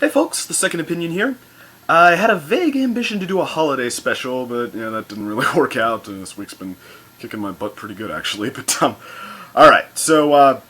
Hey folks, the Second Opinion here. I had a vague ambition to do a holiday special, but that didn't really work out. This week's been kicking my butt pretty good, actually. But alright, so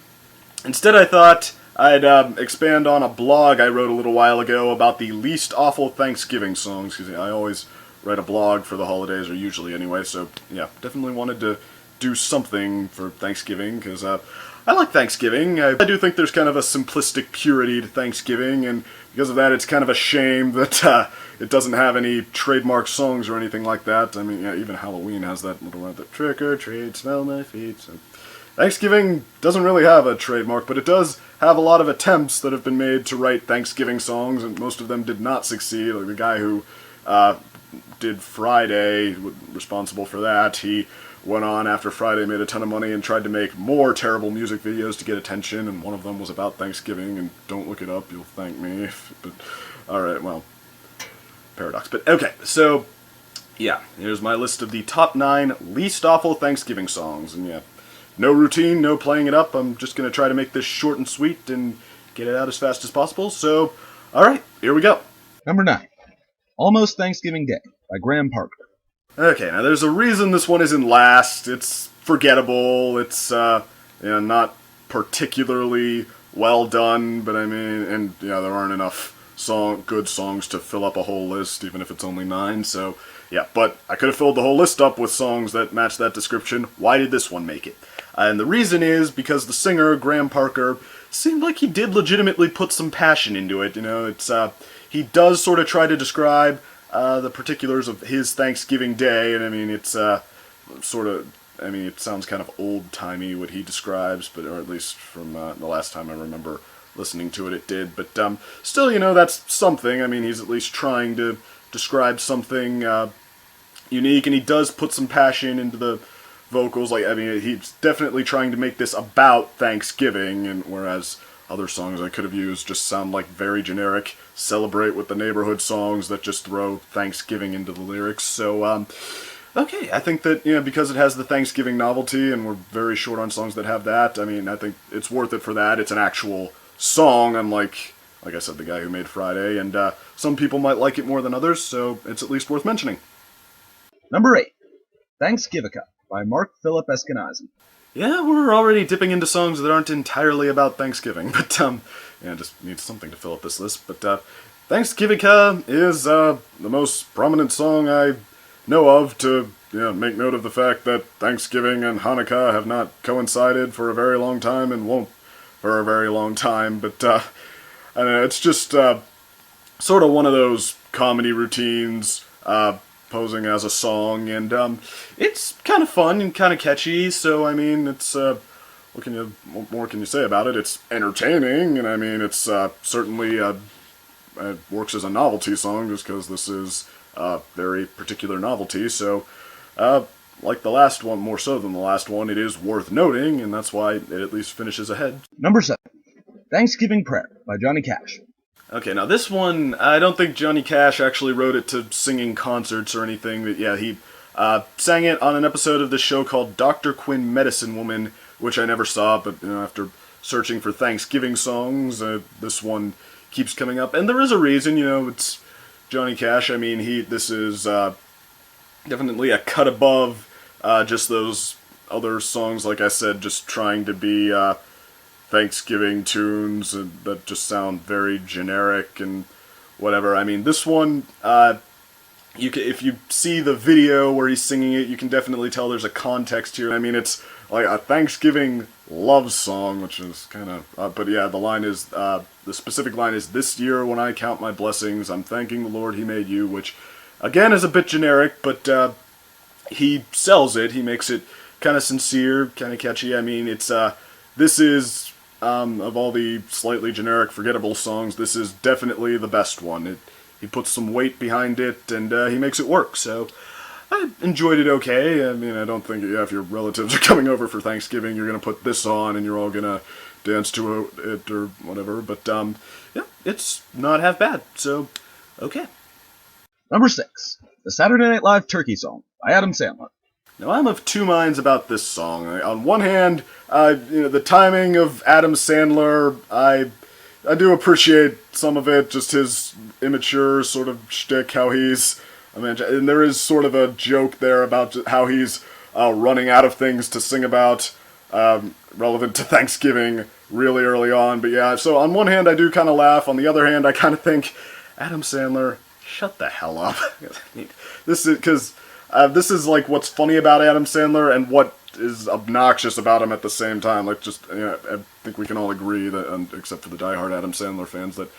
instead I thought I'd expand on a blog I wrote a little while ago about the least awful Thanksgiving songs, because I always write a blog for the holidays, or usually anyway, so yeah, definitely wanted to do something for Thanksgiving, because I like Thanksgiving. I do think there's kind of a simplistic purity to Thanksgiving, and because of that, it's kind of a shame that it doesn't have any trademark songs or anything like that. I mean, yeah, even Halloween has that little one, that trick or treat, smell my feet. So Thanksgiving doesn't really have a trademark, but it does have a lot of attempts that have been made to write Thanksgiving songs, and most of them did not succeed. Like the guy who did Friday, responsible for that, he went on after Friday, made a ton of money, and tried to make more terrible music videos to get attention, and one of them was about Thanksgiving, and don't look it up, you'll thank me. But alright, well, paradox. But okay, so, yeah, here's my list of the top 9 least awful Thanksgiving songs, and yeah, no routine, no playing it up, I'm just going to try to make this short and sweet and get it out as fast as possible, so, alright, here we go. Number 9, Almost Thanksgiving Day by Graham Parker. Okay, now there's a reason this one isn't last. It's forgettable. It's not particularly well done, but I mean, and there aren't enough good songs to fill up a whole list, even if it's only 9. So yeah, but I could have filled the whole list up with songs that match that description. Why did this one make it? And the reason is because the singer Graham Parker seemed like he did legitimately put some passion into it. It's he does sort of try to describe the particulars of his Thanksgiving Day, and I mean, it's it sounds kind of old-timey what he describes, but or at least from the last time I remember listening to it, it did. But still, that's something. I mean, he's at least trying to describe something unique, and he does put some passion into the vocals. Like, I mean, he's definitely trying to make this about Thanksgiving, and whereas other songs I could have used just sound like very generic celebrate with the neighborhood songs that just throw Thanksgiving into the lyrics. So, okay, I think that, because it has the Thanksgiving novelty and we're very short on songs that have that, I mean, I think it's worth it for that. It's an actual song, unlike, like I said, the guy who made Friday, and some people might like it more than others, so it's at least worth mentioning. Number 8, Thanksgivica by Mark Philip Eskenazi. Yeah, we're already dipping into songs that aren't entirely about Thanksgiving, but, just need something to fill up this list. But, Thanksgivica is, the most prominent song I know of to, make note of the fact that Thanksgiving and Hanukkah have not coincided for a very long time and won't for a very long time, but, I don't know, it's just, sort of one of those comedy routines, posing as a song, and it's kind of fun and kind of catchy, so I mean, it's what more can you say about it? It's entertaining, and I mean, it's certainly it works as a novelty song just because this is a very particular novelty, so like the last one, more so than the last one, it is worth noting, and that's why it at least finishes ahead. Number 7, Thanksgiving Prayer by Johnny Cash. Okay, now this one, I don't think Johnny Cash actually wrote it to sing in concerts or anything, but yeah, he sang it on an episode of this show called Dr. Quinn Medicine Woman, which I never saw, but after searching for Thanksgiving songs, this one keeps coming up, and there is a reason, it's Johnny Cash. I mean, this is definitely a cut above just those other songs, like I said, just trying to be Thanksgiving tunes that just sound very generic and whatever. I mean, this one, if you see the video where he's singing it, you can definitely tell there's a context here. I mean, it's like a Thanksgiving love song, which is kind of, but yeah, the specific line is, "This year when I count my blessings, I'm thanking the Lord he made you," which, again, is a bit generic, but he sells it. He makes it kind of sincere, kind of catchy. I mean, this is, of all the slightly generic, forgettable songs, this is definitely the best one. He puts some weight behind it, and he makes it work, so I enjoyed it okay. I mean, I don't think, if your relatives are coming over for Thanksgiving, you're going to put this on, and you're all going to dance to it, or whatever, but, yeah, it's not half bad, so, okay. Number 6, The Saturday Night Live Turkey Song by Adam Sandler. Now, I'm of two minds about this song. On one hand, the timing of Adam Sandler, I do appreciate some of it, just his immature sort of shtick, how he's. I mean, and there is sort of a joke there about how he's running out of things to sing about relevant to Thanksgiving really early on. But yeah, so on one hand, I do kind of laugh. On the other hand, I kind of think, Adam Sandler, shut the hell up. This is because this is like what's funny about Adam Sandler and what is obnoxious about him at the same time. Like, just I think we can all agree that, except for the diehard Adam Sandler fans, that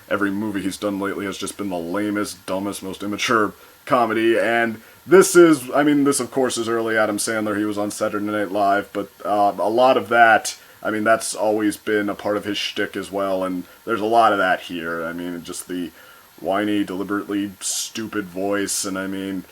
every movie he's done lately has just been the lamest, dumbest, most immature comedy. And this is, I mean, this of course is early Adam Sandler. He was on Saturday Night Live, but a lot of that, I mean, that's always been a part of his shtick as well. And there's a lot of that here. I mean, just the whiny, deliberately stupid voice, and I mean,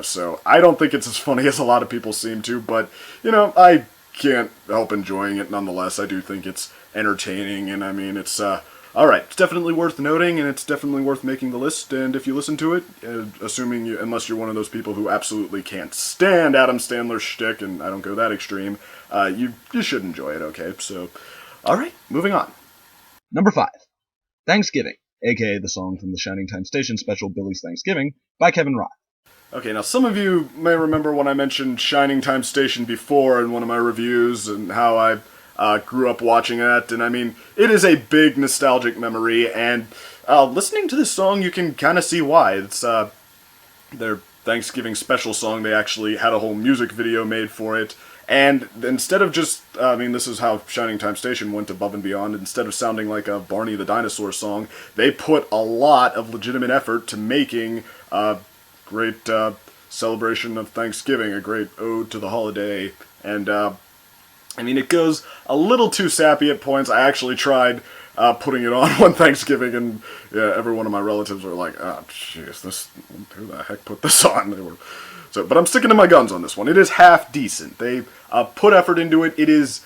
so I don't think it's as funny as a lot of people seem to, but, you know, I can't help enjoying it nonetheless. I do think it's entertaining, and I mean, it's, alright, it's definitely worth noting, and it's definitely worth making the list, and if you listen to it, assuming you, unless you're one of those people who absolutely can't stand Adam Sandler's shtick, and I don't go that extreme, you should enjoy it, okay? So, alright, moving on. Number 5. Thanksgiving, aka the song from the Shining Time Station special Billy's Thanksgiving, by Kevin Roth. Okay, now some of you may remember when I mentioned Shining Time Station before in one of my reviews and how I grew up watching that, and I mean, it is a big nostalgic memory, and listening to this song you can kind of see why. It's their Thanksgiving special song. They actually had a whole music video made for it, and instead of just, I mean, this is how Shining Time Station went above and beyond. Instead of sounding like a Barney the Dinosaur song, they put a lot of legitimate effort to making great celebration of Thanksgiving, a great ode to the holiday, and I mean, it goes a little too sappy at points. I actually tried putting it on one Thanksgiving, and yeah, every one of my relatives were like, "Oh, jeez, who the heck put this on?" But I'm sticking to my guns on this one. It is half decent. They put effort into it. It is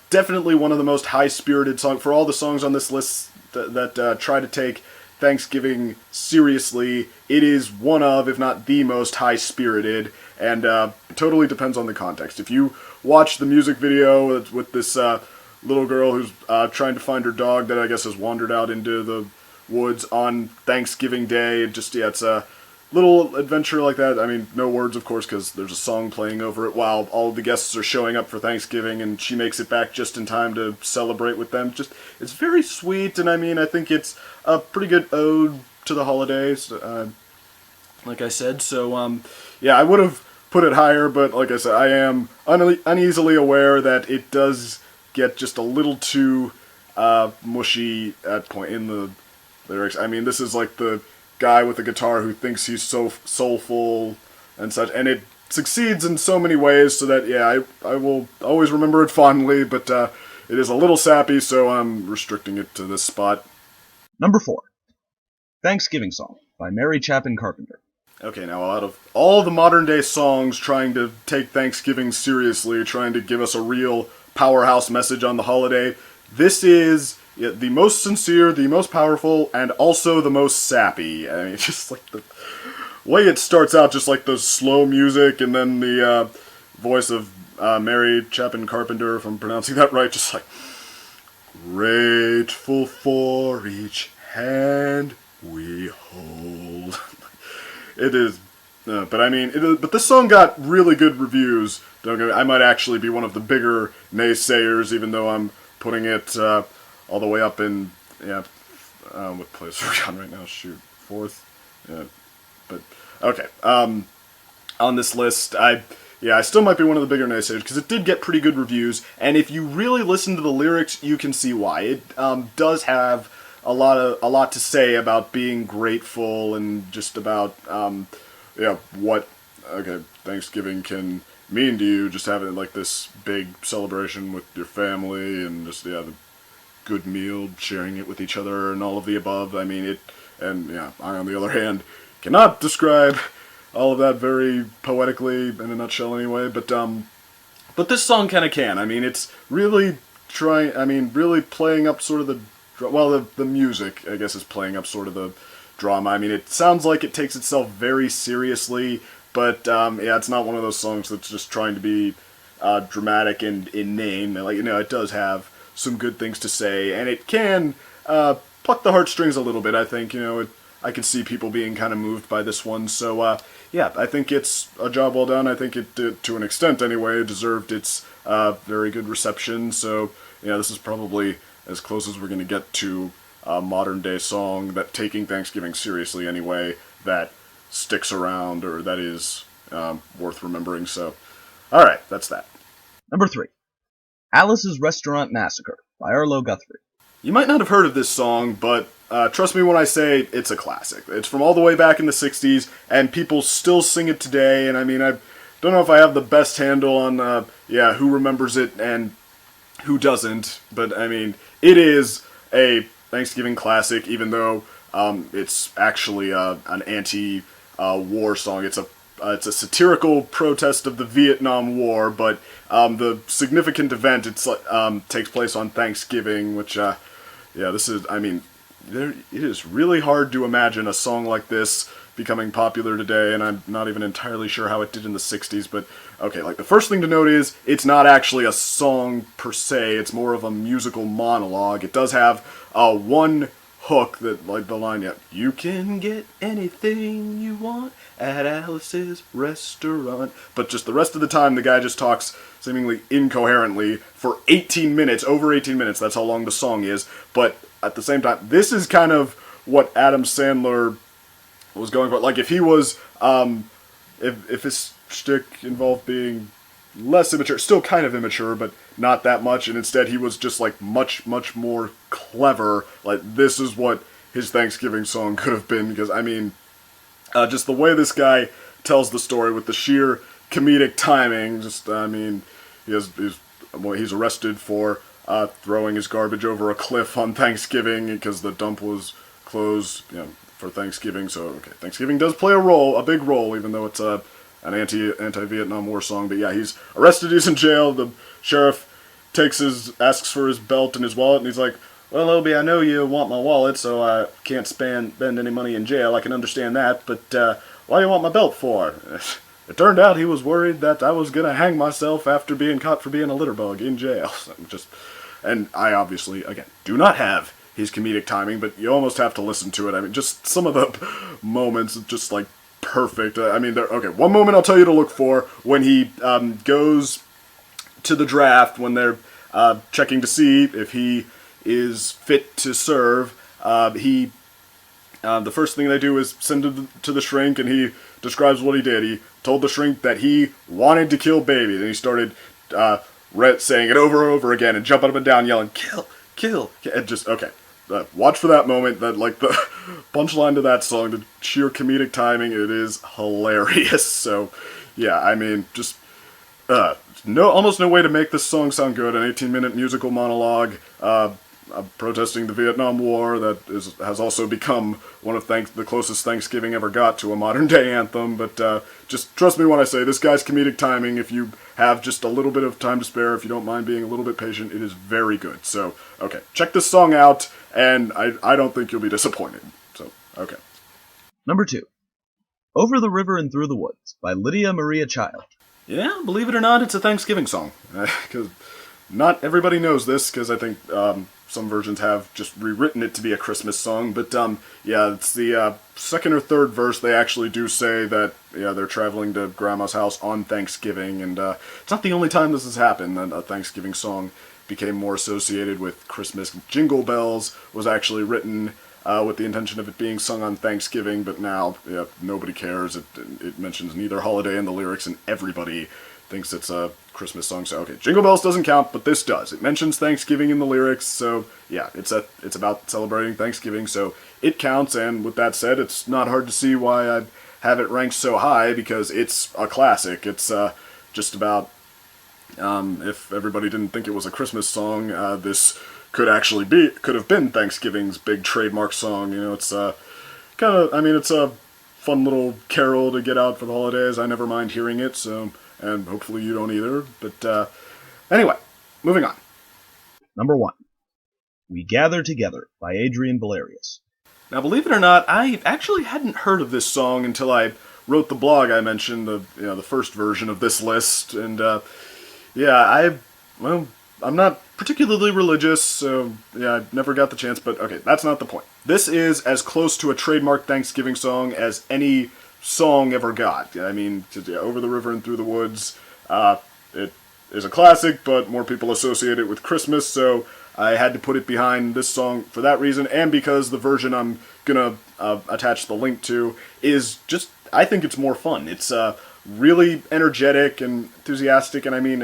definitely one of the most high-spirited songs for all the songs on this list that try to take Thanksgiving seriously. It is one of, if not the most high-spirited, and it totally depends on the context. If you watch the music video with this little girl who's trying to find her dog that I guess has wandered out into the woods on Thanksgiving Day, it's a little adventure like that. I mean, no words, of course, because there's a song playing over it while all the guests are showing up for Thanksgiving, and she makes it back just in time to celebrate with them. It's very sweet, and I mean, I think it's a pretty good ode to the holidays, like I said. So, yeah, I would have put it higher, but like I said, I am uneasily aware that it does get just a little too mushy at point in the lyrics. I mean, this is like the guy with the guitar who thinks he's so soulful and such, and it succeeds in so many ways, so that, yeah, I will always remember it fondly, but it is a little sappy, so I'm restricting it to this spot. Number 4. Thanksgiving Song, by Mary Chapin Carpenter. Okay, now out of all the modern day songs trying to take Thanksgiving seriously, trying to give us a real powerhouse message on the holiday, this is the most sincere, the most powerful, and also the most sappy. I mean, just like the way it starts out, just like the slow music, and then the voice of Mary Chapin Carpenter, if I'm pronouncing that right, just like, grateful for each hand we hold. It is, but I mean, but this song got really good reviews. I might actually be one of the bigger naysayers, even though I'm putting it all the way up in, yeah, what place are we on right now? Shoot, 4th? Yeah, but, okay. On this list, I still might be one of the bigger naysayers, because it did get pretty good reviews, and if you really listen to the lyrics, you can see why. It does have a lot to say about being grateful, and just about, what, Thanksgiving can mean to you, just having, like, this big celebration with your family, and just, the good meal, sharing it with each other, and all of the above. I mean, I, on the other hand, cannot describe all of that very poetically, in a nutshell anyway, but this song kind of can. I mean, it's really really playing up sort of the music, I guess, is playing up sort of the drama. I mean, it sounds like it takes itself very seriously, but, it's not one of those songs that's just trying to be dramatic and inane. Like, it does have some good things to say, and it can plucked the heartstrings a little bit. I think I could see people being kind of moved by this one. So yeah, I think it's a job well done. I think it did, to an extent anyway, deserved its very good reception. So yeah, this is probably as close as we're going to get to a modern day song that taking Thanksgiving seriously anyway, that sticks around or that is worth remembering. So all right, that's that. Number 3. Alice's Restaurant Massacre by Arlo Guthrie. You might not have heard of this song, but trust me when I say it's a classic. It's from all the way back in the 60s, and people still sing it today, and I mean, I don't know if I have the best handle on, who remembers it and who doesn't, but I mean, it is a Thanksgiving classic, even though it's actually an anti-war song. It's a satirical protest of the Vietnam War, but the significant event takes place on Thanksgiving, which this is, I mean, it is really hard to imagine a song like this becoming popular today, and I'm not even entirely sure how it did in the 60s, but okay, like the first thing to note is it's not actually a song per se, it's more of a musical monologue. It does have one hook that, like the line, you can get anything you want at Alice's restaurant, but just the rest of the time the guy just talks seemingly incoherently for 18 minutes, over 18 minutes, that's how long the song is, but at the same time, this is kind of what Adam Sandler was going for. Like, if he was, if his shtick involved being less immature, still kind of immature, but not that much, and instead he was just, like, much, much more clever, like, this is what his Thanksgiving song could have been, because, I mean, just the way this guy tells the story with the sheer comedic timing, just, I mean, he's arrested for throwing his garbage over a cliff on Thanksgiving because the dump was closed, for Thanksgiving. So okay, Thanksgiving does play a big role, even though it's an anti-Vietnam War song. But yeah, he's arrested. He's in jail. The sheriff asks for his belt and his wallet, and he's like, "Well, Obie, I know you want my wallet, so I can't spend any money in jail. I can understand that, but why do you want my belt for?" It turned out he was worried that I was gonna hang myself after being caught for being a litterbug in jail. And I obviously, again, do not have his comedic timing, but you almost have to listen to it. I mean, just some of the moments, just like perfect. I mean, okay, one moment I'll tell you to look for when he goes to the draft, when they're checking to see if he is fit to serve. The first thing they do is send him to the shrink, and he describes what he did. He told the shrink that he wanted to kill babies, and he started saying it over and over again, and jumping up and down, yelling, kill, and just, okay. Watch for that moment, that, like, the punchline to that song, the sheer comedic timing, it is hilarious. So, yeah, I mean, just, almost no way to make this song sound good. An 18-minute musical monologue, protesting the Vietnam War that has also become one of the closest Thanksgiving ever got to a modern-day anthem, but just trust me when I say this guy's comedic timing, if you have just a little bit of time to spare, if you don't mind being a little bit patient, it is very good. So, okay, check this song out, and I don't think you'll be disappointed. So, okay. Number 2. Over the River and Through the Woods by Lydia Maria Child. Yeah, believe it or not, it's a Thanksgiving song. Because not everybody knows this, because I think some versions have just rewritten it to be a Christmas song, but yeah, it's the second or third verse. They actually do say that they're traveling to Grandma's house on Thanksgiving, and it's not the only time this has happened. That a Thanksgiving song became more associated with Christmas. Jingle Bells was actually written with the intention of it being sung on Thanksgiving, but now nobody cares. It mentions neither holiday in the lyrics, and everybody thinks it's a Christmas song. So okay, Jingle Bells doesn't count, but this does. It mentions Thanksgiving in the lyrics, so yeah, it's about celebrating Thanksgiving, so it counts. And with that said, it's not hard to see why I have it ranked so high, because it's a classic. It's just about if everybody didn't think it was a Christmas song, this could have been Thanksgiving's big trademark song. It's it's a fun little carol to get out for the holidays. I never mind hearing it, so. And hopefully you don't either. But anyway, moving on. Number 1. We Gather Together by Adrian Valerius. Now, believe it or not, I actually hadn't heard of this song until I wrote the blog I mentioned, the first version of this list. And I'm not particularly religious, so yeah, I never got the chance, but okay, that's not the point. This is as close to a trademark Thanksgiving song as any song ever got. I mean, Over the River and Through the Woods, it is a classic, but more people associate it with Christmas, so I had to put it behind this song for that reason, and because the version I'm gonna attach the link to is just, I think it's more fun. It's really energetic and enthusiastic, and I mean,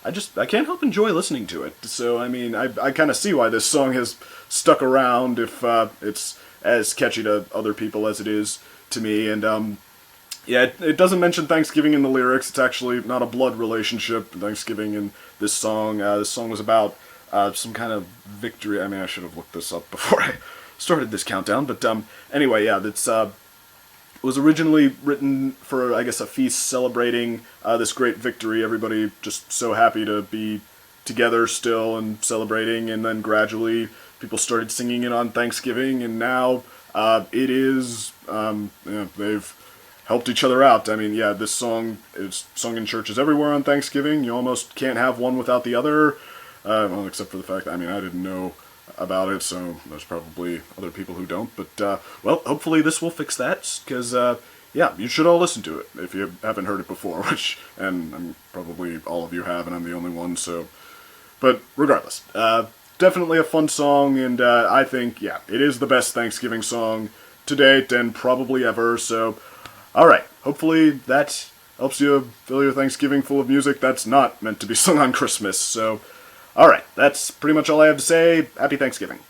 I can't help enjoy listening to it. So, I mean, I kind of see why this song has stuck around if it's as catchy to other people as it is to me. And, yeah, it doesn't mention Thanksgiving in the lyrics. It's actually not a blood relationship, Thanksgiving in this song. This song was about some kind of victory. I mean, I should have looked this up before I started this countdown. But anyway, yeah, that's was originally written for, I guess, a feast celebrating this great victory. Everybody just so happy to be together still and celebrating, and then gradually people started singing it on Thanksgiving, and now it is, they've helped each other out. I mean, yeah, this song is sung in churches everywhere on Thanksgiving. You almost can't have one without the other, well, except for the fact that, I mean, I didn't know about it, so there's probably other people who don't, but, well, hopefully this will fix that, because, yeah, you should all listen to it if you haven't heard it before, which, and probably all of you have, and I'm the only one, so, but regardless, definitely a fun song, and I think, yeah, it is the best Thanksgiving song to date, and probably ever, so, alright, hopefully that helps you fill your Thanksgiving full of music that's not meant to be sung on Christmas, so, alright, that's pretty much all I have to say. Happy Thanksgiving.